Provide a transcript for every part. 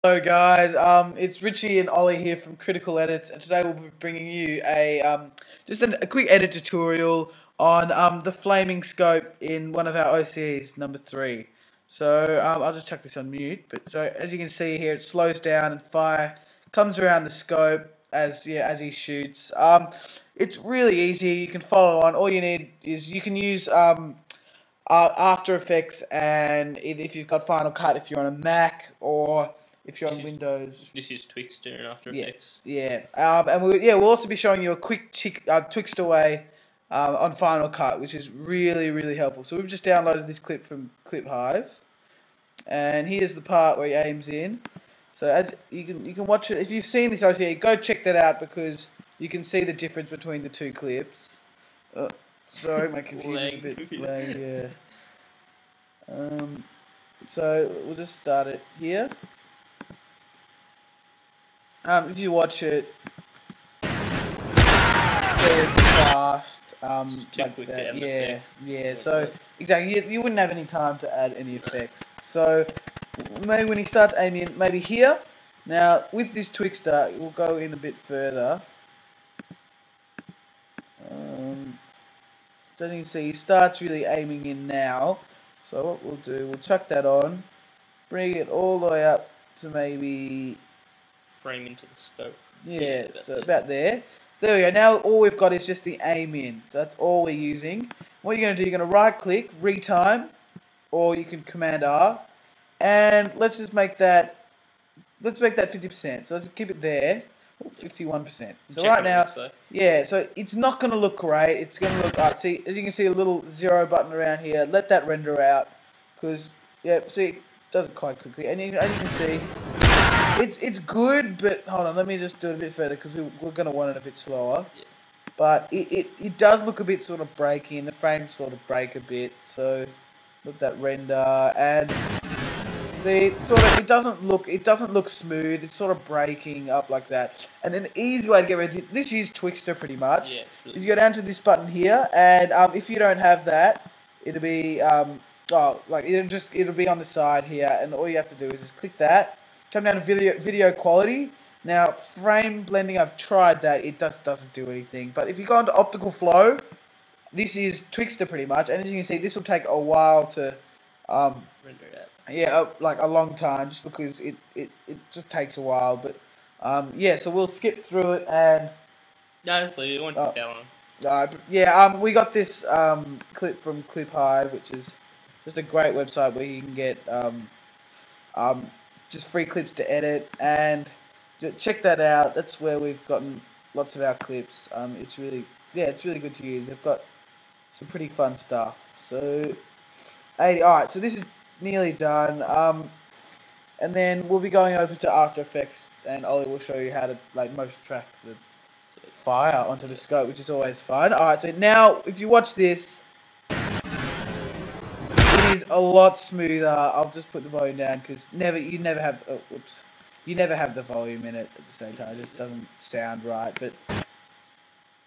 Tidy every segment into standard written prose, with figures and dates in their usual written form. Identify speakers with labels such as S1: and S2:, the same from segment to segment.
S1: Hello guys, it's Richie and Ollie here from Critical Edits, and today we'll be bringing you a quick edit tutorial on the flaming scope in one of our OCEs, number 3. So I'll just chuck this on mute. But so as you can see here, it slows down and fire comes around the scope as he shoots. It's really easy. You can follow on. All you need is you can use After Effects, and if you've got Final Cut, if you're on a Mac or if you're on Windows.
S2: Just use Twixtor and After Effects.
S1: Yeah. And we'll also be showing you a quick Twixtor way on Final Cut, which is really, really helpful. So we've just downloaded this clip from Clip Hive, and here's the part where he aims in. So as you can watch it. If you've seen this OCE, go check that out because you can see the difference between the two clips. Sorry, my computer's a bit lame. Yeah. So we'll just start it here. If you watch it, very fast. Like that. Yeah. So exactly, you wouldn't have any time to add any effects. So maybe when he starts aiming, maybe here. Now with this Twixtor, we'll go in a bit further. So you can see he starts really aiming in now. So what we'll do, we'll chuck that on, bring it all the way up to maybe
S2: frame into the scope.
S1: Yeah, so about there. There we go. Now all we've got is just the aim in. So that's all we're using. What you're going to do, you're going to right click, retime, or you can Command R, and let's just make that. Let's make that 50%. So let's keep it there. 51%. So right now, yeah. So it's not going to look great. It's going to look. See, as you can see, a little 0 button around here. Let that render out, because see, it doesn't quite quickly. And as you can see. It's good, but hold on, let me just do it a bit further because we're going to want it a bit slower. Yeah. But it does look a bit sort of breaky, and the frames sort of break a bit. So let that render, and see, it doesn't look smooth. It's sort of breaking up like that. And an easy way to get rid of this is Twixtor pretty much. Yeah, really. Is you go down to this button here, and if you don't have that, it'll be it'll be on the side here, and all you have to do is just click that. Come down to video quality. Now, frame blending, I've tried that. It doesn't do anything. But if you go into optical flow, this is Twixtor pretty much. And as you can see, this will take a while to render it out. Yeah, like a long time, just because it just takes a while. But yeah, so we'll skip through it and.
S2: No, just leave it. It won't take that long.
S1: We got this clip from Clip Hive, which is just a great website where you can get just free clips to edit, and check that out. That's where we've gotten lots of our clips. It's really good to use. They've got some pretty fun stuff. So, alright, so this is nearly done. And then we'll be going over to After Effects, and Ollie will show you how to motion track the fire onto the scope, which is always fun. Alright, so now if you watch this, is a lot smoother. I'll just put the volume down because you never have the volume in it at the same time. It just doesn't sound right. But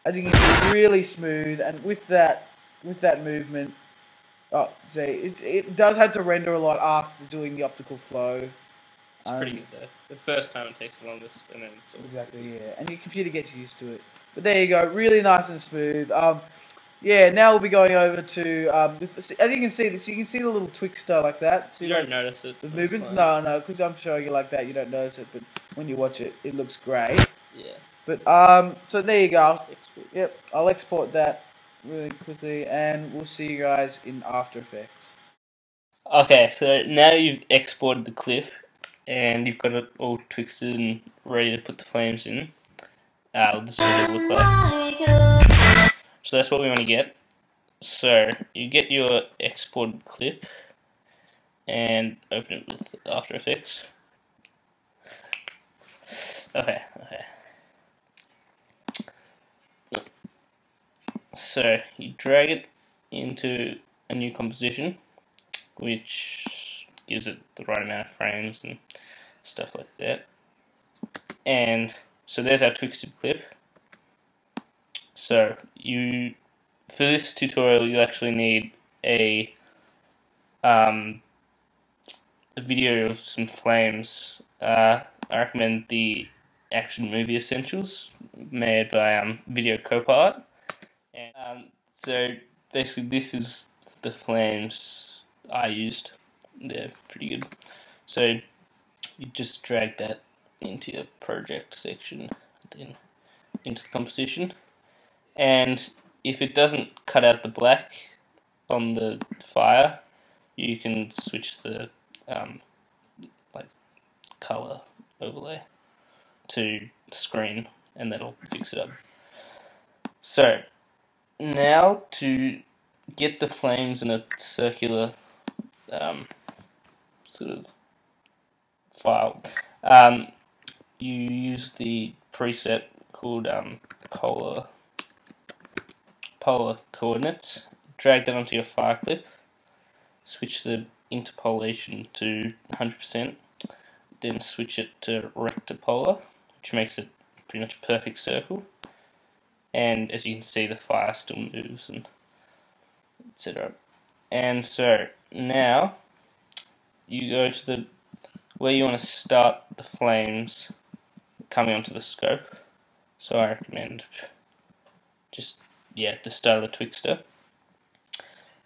S1: as you can see, really smooth, and with that movement, see, it does have to render a lot after doing the optical flow.
S2: It's pretty good though. The first time it takes the longest, and then it's
S1: exactly, yeah, and your computer gets used to it. But there you go, really nice and smooth. Yeah, now we'll be going over to, as you can see this, you can see the little Twixtor like that. See,
S2: you don't notice it.
S1: The movements? No, because I'm showing you like that, you don't notice it, but when you watch it, it looks great.
S2: Yeah.
S1: But, so there you go. Yep, I'll export that really quickly, and we'll see you guys in After Effects.
S2: Okay, so now you've exported the clip, and you've got it all twisted and ready to put the flames in. This is what it looks like. So that's what we want to get. So you get your exported clip and open it with After Effects. Okay. So you drag it into a new composition, which gives it the right amount of frames and stuff like that. And so there's our Twixtor clip. So for this tutorial, you actually need a video of some flames I recommend the Action Movie Essentials made by Video Copart. And so basically, this is the flames I used. They're pretty good. So you just drag that into your project section, then into the composition. And if it doesn't cut out the black on the fire, you can switch the like color overlay to screen, and that'll fix it up. So now to get the flames in a circular sort of file, you use the preset called polar coordinates. Drag that onto your fire clip. Switch the interpolation to 100%. Then switch it to rectopolar, which makes it pretty much a perfect circle. And as you can see, the fire still moves and etc. And so now you go to the where you want to start the flames coming onto the scope. So I recommend just the start of the Twixtor.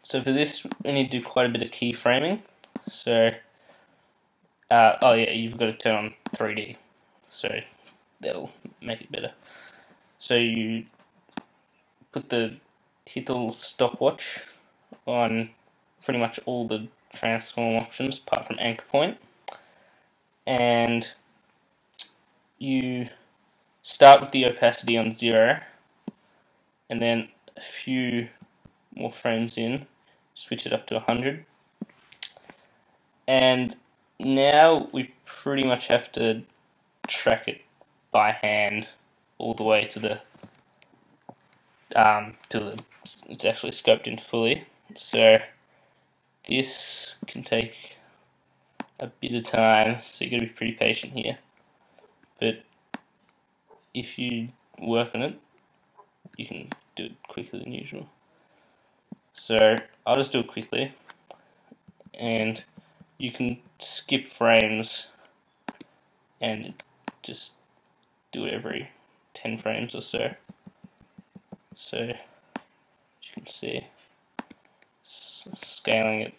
S2: So for this, we need to do quite a bit of keyframing. So you've got to turn on 3D, so that'll make it better. So you hit the little stopwatch on pretty much all the transform options apart from anchor point, and you start with the opacity on 0, and then a few more frames in, switch it up to 100, and now we pretty much have to track it by hand all the way to the till it's actually scoped in fully. So this can take a bit of time, so you got to be pretty patient here. But if you work on it, you can do it quicker than usual. So I'll just do it quickly, and you can skip frames and just do it every 10 frames or so. So as you can see, scaling it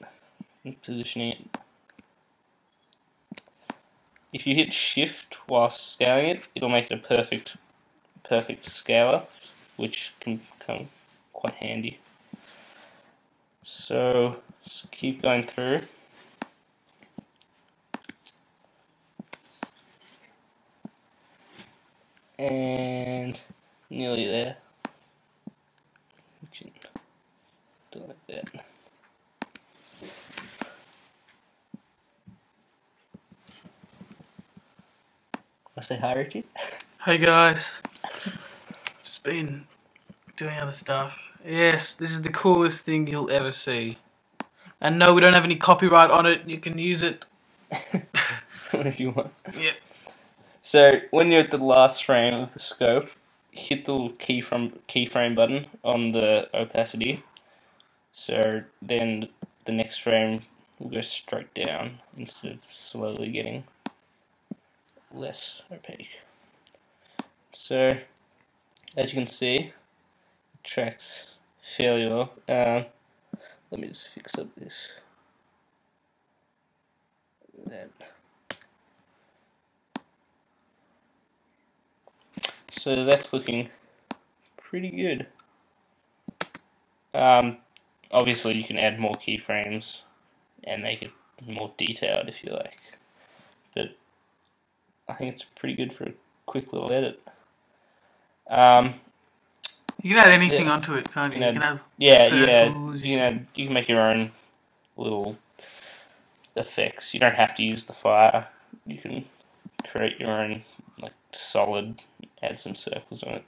S2: and positioning it. If you hit shift whilst scaling it, it'll make it a perfect scaler, which can come quite handy. So just keep going through. And nearly there. We can do it like that. I say hi, Richie.
S1: Hey guys, just been doing other stuff. Yes, this is the coolest thing you'll ever see. And no, we don't have any copyright on it. You can use it
S2: If you want.
S1: Yeah.
S2: So when you're at the last frame of the scope, hit the little keyframe button on the opacity. So then the next frame will go straight down instead of slowly getting less opaque. So as you can see, it tracks fairly well. Let me just fix up this. That. So that's looking pretty good. Obviously you can add more keyframes and make it more detailed if you like, but I think it's pretty good for a quick little edit.
S1: You can add anything onto it, can't you? You can add circles.
S2: You can make your own little effects. You don't have to use the fire. You can create your own like solid, add some circles on it.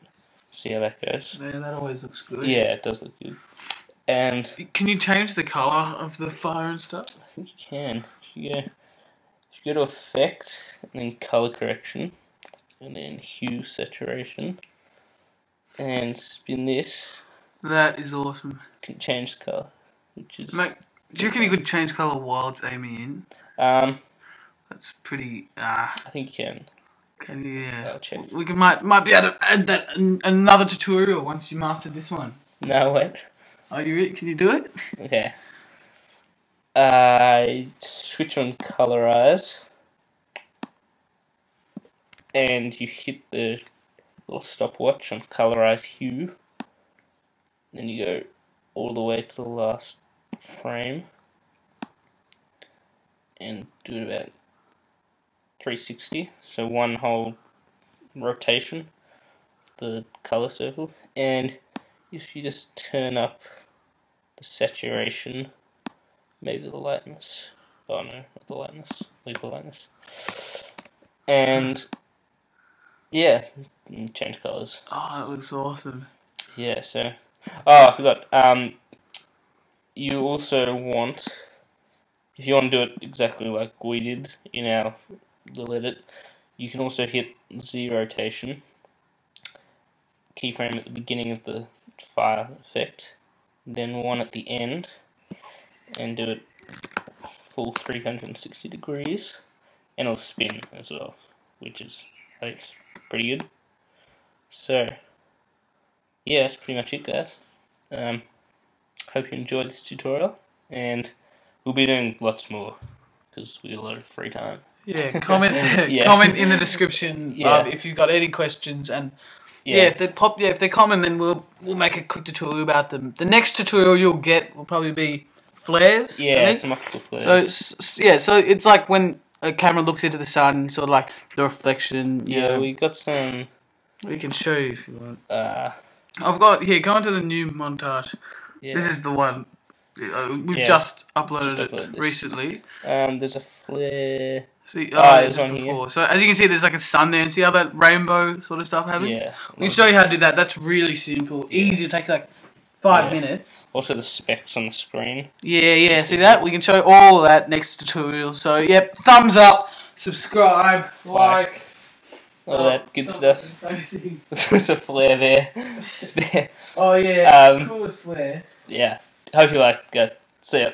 S2: See how that goes.
S1: Yeah, that always looks good.
S2: Yeah, it does look good. And
S1: can you change the colour of the fire and stuff?
S2: I think you can. If you go to effect and then color correction and then hue saturation and spin this.
S1: That is awesome.
S2: You can change the color, which is.
S1: Mate, do you reckon you could change colour while it's aiming in? That's pretty.
S2: I think you can.
S1: Yeah.
S2: I'll check.
S1: We might be able to add that in another tutorial once you mastered this one.
S2: No, wait.
S1: Are you? Can you do it?
S2: Okay. Switch on colorize, and you hit the little stopwatch on colorize hue. Then you go all the way to the last frame, and do it about 360. So one whole rotation of the color circle, and if you just turn up the saturation, maybe the lightness. Oh no, not the lightness. Leave the lightness. And yeah, change colors.
S1: Oh, that looks awesome.
S2: Yeah. So, oh, I forgot. You also want, if you want to do it exactly like we did in our little edit, you can also hit Z rotation, keyframe at the beginning of the fire effect, then one at the end, and do it full 360 degrees, and it'll spin as well, which is, I think, it's pretty good. So, yeah, that's pretty much it, guys. Hope you enjoyed this tutorial, and we'll be doing lots more because we got a lot of free time.
S1: Yeah, comment
S2: Yeah.
S1: comment in the description if you've got any questions, and if they're common, then we'll make a quick tutorial about them. The next tutorial you'll get will probably be flares.
S2: Yeah, some optical flares.
S1: So it's like when a camera looks into the sun, sort of like the reflection.
S2: Yeah, we got some.
S1: We can show you if you want.
S2: I've
S1: got here. Go into the new montage.
S2: Yeah.
S1: This is the one. We've just uploaded it recently.
S2: There's a flare.
S1: See,
S2: it was on
S1: before.
S2: here.
S1: So as you can see, there's like a sun there, and see how that rainbow sort of stuff happens?
S2: Yeah.
S1: We can show you how to do that. That's really simple. Easy to take like 5 minutes.
S2: Also the specs on the screen.
S1: Yeah. See that? We can show all that next tutorial. So yep, thumbs up, subscribe, like.
S2: All that good stuff. There's a flare there. It's there.
S1: Oh yeah, coolest flare.
S2: Yeah. Hope you like, guys. See ya.